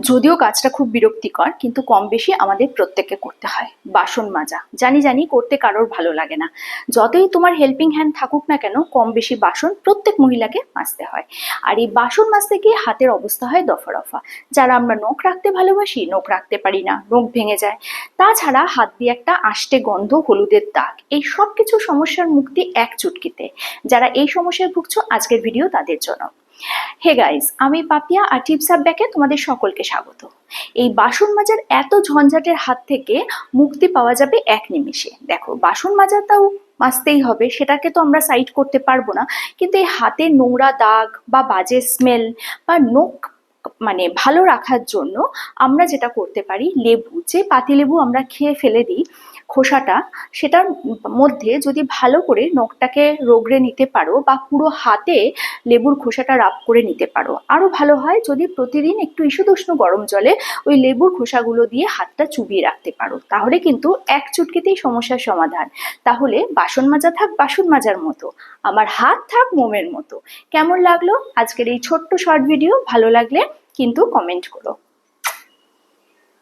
যদিও কাজটা খুব বিরক্তিকর, কিন্তু কম বেশি আমাদের প্রত্যেককে করতে হয়। বাসন মাজা, জানি জানি করতে কারোর ভালো লাগে না। যতই তোমার হেল্পিং হ্যান্ড থাকুক না কেন, কম বেশি বাসন প্রত্যেক মহিলাকে মাজতে হয়। আর এই বাসন মাজতে গিয়ে হাতের অবস্থা হয় দফা রফা। যারা আমরা নখ রাখতে ভালোবাসি, নখ রাখতে পারি না, নখ ভেঙে যায়। তাছাড়া হাত দিয়ে একটা আষ্টে গন্ধ, হলুদের দাগ, এই সব কিছু সমস্যার মুক্তি এক চুটকিতে। যারা এই সমস্যায় ভুগছো, আজকের ভিডিও তাদের জন্য। হে গাইস, আমি পাপিয়া আর টিপস আপ ব্যাকে তোমাদের সকলকে স্বাগত। এই বাসন মাজার এত ঝঞ্ঝাটের হাত থেকে মুক্তি পাওয়া যাবে এক নিমেষে। দেখো, বাসন মাজাটাও মাজতেই হবে, সেটাকে তো আমরা সাইড করতে পারবো না। কিন্তু এই হাতে নোংরা দাগ বা বাজে স্মেল বা নখ ভালো রাখার জন্য আমরা যেটা করতে পারি, লেবু, যে পাতিলেবু আমরা খেয়ে ফেলে দিই খোসাটা, সেটার মধ্যে যদি ভালো করে নখটাকে রগড়ে নিতে পারো বা পুরো হাতে লেবুর খোসাটা রাব করে নিতে পারো। আরো ভালো হয় যদি প্রতিদিন একটু ঈষদুষ্ণ গরম জলে ওই লেবুর খোসাগুলো দিয়ে হাতটা চুবিয়ে রাখতে পারো, তাহলে কিন্তু এক চুটকিতেই সমস্যার সমাধান। তাহলে বাসন মাজা থাক বাসন মাজার মতো, আমার হাত থাক মোমের মতো। কেমন লাগলো আজকের এই ছোট্ট শর্ট ভিডিও? ভালো লাগলে কিন্তু কমেন্ট করো।